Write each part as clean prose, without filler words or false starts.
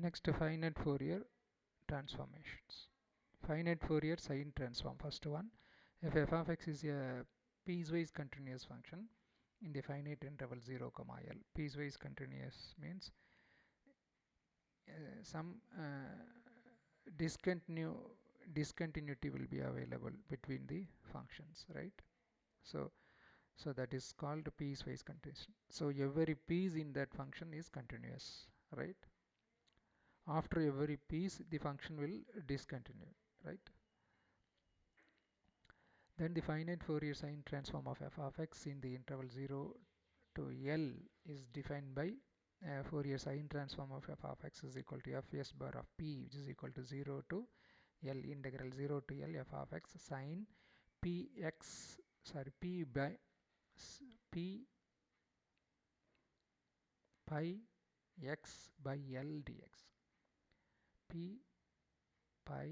Next, finite Fourier transformations. Finite Fourier sine transform. First one, if f of x is a piecewise continuous function in the finite interval 0, L. Piecewise continuous means some discontinuity will be available between the functions, right? So that is called piecewise continuous. So every piece in that function is continuous, right? After every piece the function will discontinue, right? Then the finite Fourier sine transform of f of x in the interval 0 to L is defined by Fourier sine transform of f of x is equal to fs bar of p, which is equal to 0 to L integral 0 to L f of x sine p by p pi x by L dx. P pi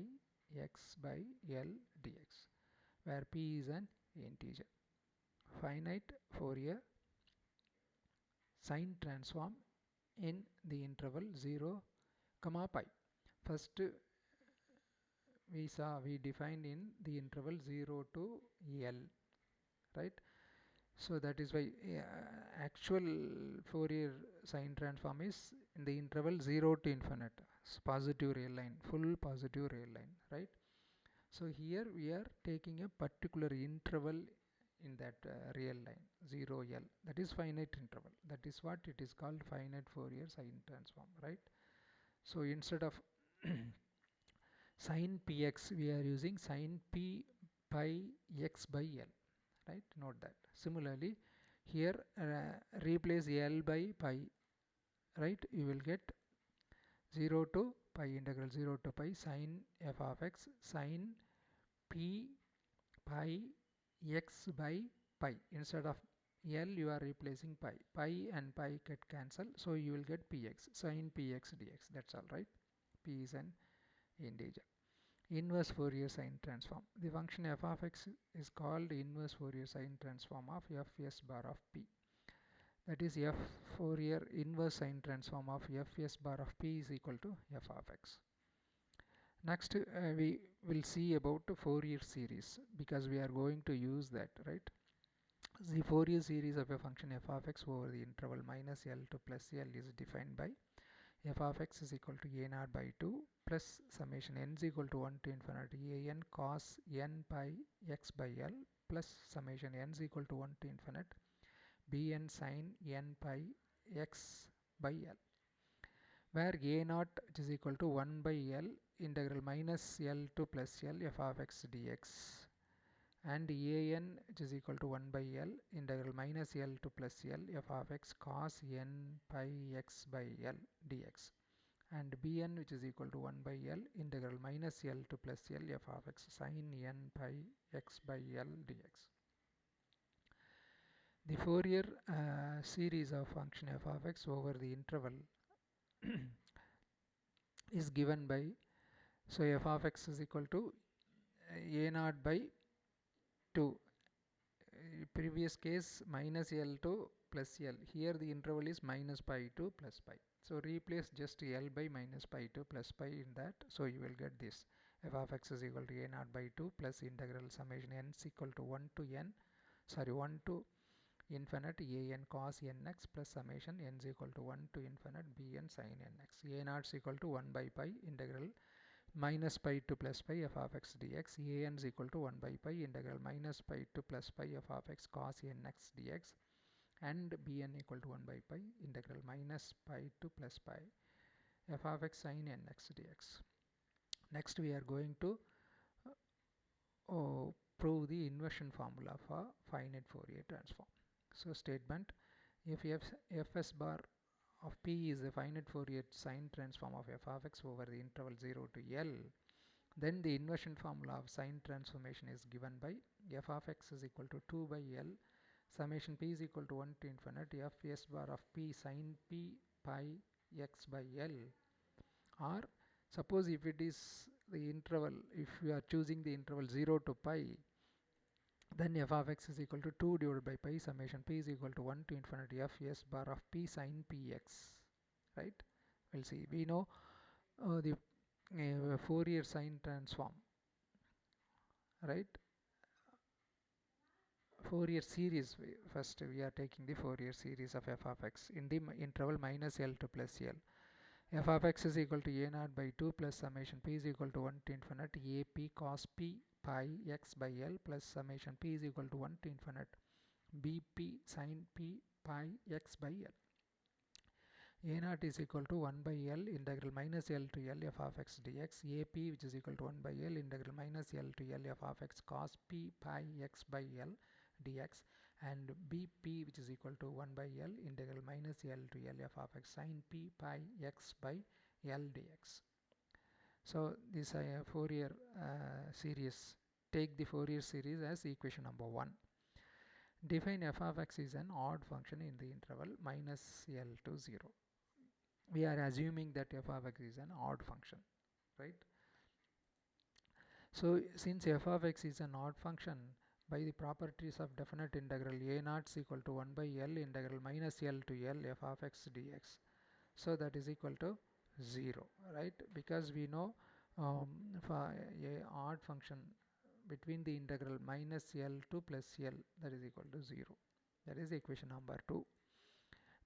x by L dx, where p is an integer. Finite Fourier sine transform in the interval 0, pi. First we defined in the interval 0 to L, right? So that is why actual Fourier sine transform is in the interval 0 to infinite, positive real line, full positive real line, right? So here we are taking a particular interval in that real line 0 L, that is finite interval. That is what it is called finite Fourier sine transform, right? So instead of sine px we are using sine p pi x by L, right? Note that. Similarly here replace L by pi, right? You will get 0 to pi integral 0 to pi sine f of x sine p pi x by pi. Instead of L you are replacing pi. Pi and pi get cancelled, so you will get px, sine px dx. That's all, right? P is an integer. Inverse Fourier sine transform. The function f of x is called inverse Fourier sine transform of fs bar of p. That is f Fourier inverse sine transform of fs bar of p is equal to f of x. Next we will see about Fourier series, because we are going to use that, right? The Fourier series of a function f of x over the interval minus L to plus L is defined by f of x is equal to a naught by 2 plus summation n is equal to 1 to infinity a n cos n pi x by L plus summation n is equal to 1 to infinite b n sin n pi x by L, where a naught is equal to 1 by L integral minus L to plus L f of x dx, and a n which is equal to 1 by L integral minus L to plus L f of x cos n pi x by L dx, and bn which is equal to 1 by L integral minus L to plus L f of x sin n pi x by L dx. The Fourier series of function f of x over the interval is given by, so f of x is equal to a naught by 2, previous case minus L to plus L, here the interval is minus pi to plus pi. So replace just L by minus pi to plus pi in that, so you will get this f of x is equal to a naught by 2 plus integral summation n is equal to 1 to infinite a n cos nx plus summation n is equal to 1 to infinite b n sin nx. A naught is equal to 1 by pi integral minus pi to plus pi f of x dx. A n is equal to 1 by pi integral minus pi to plus pi f of x cos nx dx, and bn equal to 1 by pi integral minus pi to plus pi f of x sin nx dx. Next we are going to prove the inversion formula for finite Fourier transform. So statement, if fs bar of p is the finite Fourier sine transform of f of x over the interval 0 to L, then the inversion formula of sine transformation is given by f of x is equal to 2 by L summation p is equal to 1 to infinite fs bar of p sine p pi x by L. Or suppose if it is the interval, if we are choosing the interval 0 to pi, then f of x is equal to 2 divided by pi summation p is equal to 1 to infinity f s bar of p sine px, right? We'll see. We know the Fourier sine transform, right? Fourier series. First we are taking the Fourier series of f of x in the interval minus L to plus L. F of x is equal to a naught by 2 plus summation p is equal to 1 to infinite a p cos p pi x by L plus summation p is equal to 1 to infinite b p sin p pi x by L. A naught is equal to 1 by L integral minus L to L f of x dx. AP which is equal to 1 by L integral minus L to L f of x cos p pi x by L dx, and BP which is equal to 1 by L integral minus L to L f of x sin p pi x by L dx. So this Fourier series, take the Fourier series as equation number 1. Define f of x is an odd function in the interval minus L to 0. We are assuming that f of x is an odd function, right? So since f of x is an odd function, by the properties of definite integral a naught is equal to 1 by L integral minus L to L f of x dx, so that is equal to 0, right? Because we know for a odd function between the integral minus L to plus L, that is equal to 0. That is equation number 2.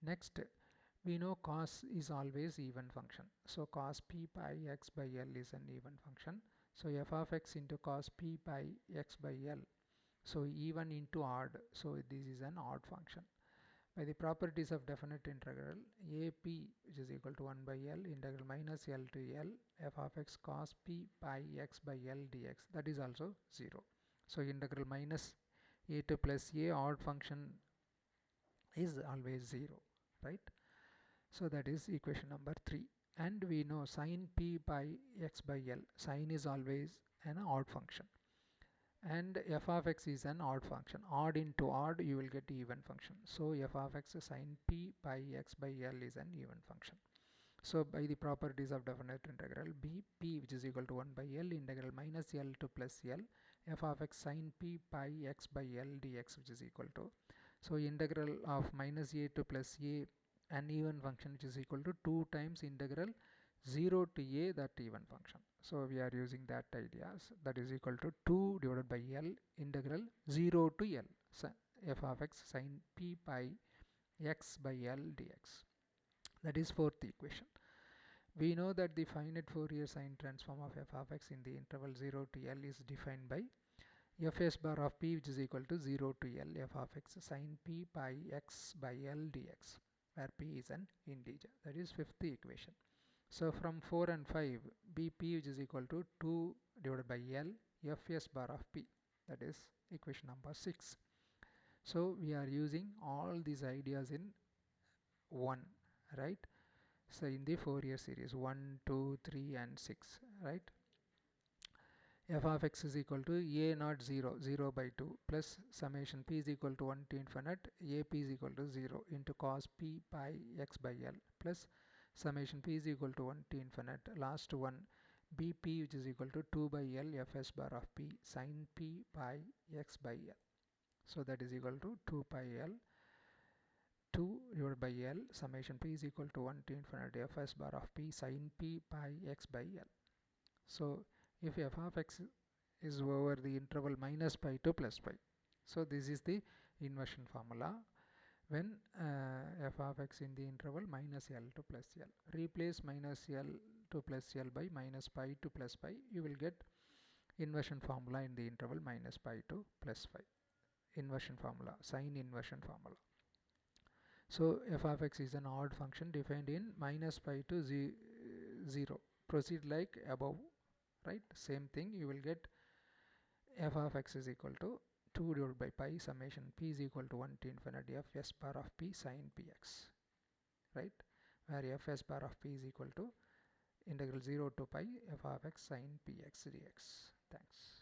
Next, we know cos is always even function. So cos p pi x by L is an even function. So f of x into cos p pi x by L. So even into odd. So this is an odd function. By the properties of definite integral, AP which is equal to 1 by L integral minus L to L f of x cos p pi x by L dx, that is also 0. So integral minus a to plus a odd function is always 0, right? So that is equation number 3. And we know sin p by x by L, sin is always an odd function, and f of x is an odd function. Odd into odd, you will get even function. So f of x sin p pi x by L is an even function. So by the properties of definite integral, bp which is equal to 1 by L integral minus L to plus L f of x sin p pi x by L dx, which is equal to, so integral of minus a to plus a, an even function, which is equal to 2 times integral 0 to a, that even function. So we are using that ideas, that is equal to 2 divided by L integral 0 to L f of x sin p pi x by L dx. That is fourth equation. We know that the finite Fourier sine transform of f of x in the interval 0 to L is defined by fs bar of p which is equal to 0 to L f of x sin p pi x by L dx, where p is an integer. That is fifth equation. So from 4 and 5, bp which is equal to 2 divided by L fs bar of p, that is equation number 6. So we are using all these ideas in 1, right? So in the Fourier series 1, 2, 3 and 6, right? F of x is equal to a naught 0, 0 by 2 plus summation p is equal to 1 to infinite ap is equal to 0 into cos p pi x by L plus summation p is equal to 1 to infinite last one bp which is equal to 2 by L fs bar of p sin p pi x by L. So that is equal to 2 pi L 2 divided by L summation p is equal to 1 to infinite fs bar of p sin p pi x by L. So if f of x is over the interval minus pi to plus pi, so this is the inversion formula when f of x in the interval minus L to plus L. Replace minus L to plus L by minus pi to plus pi, you will get inversion formula in the interval minus pi to plus pi. Inversion formula, sine inversion formula. So f of x is an odd function defined in minus pi to 0. Proceed like above, right? Same thing, you will get f of x is equal to 2 divided by pi summation p is equal to 1 to infinity f s bar of p sin px, right? Where f s bar of p is equal to integral 0 to pi f of x sin px dx. Thanks.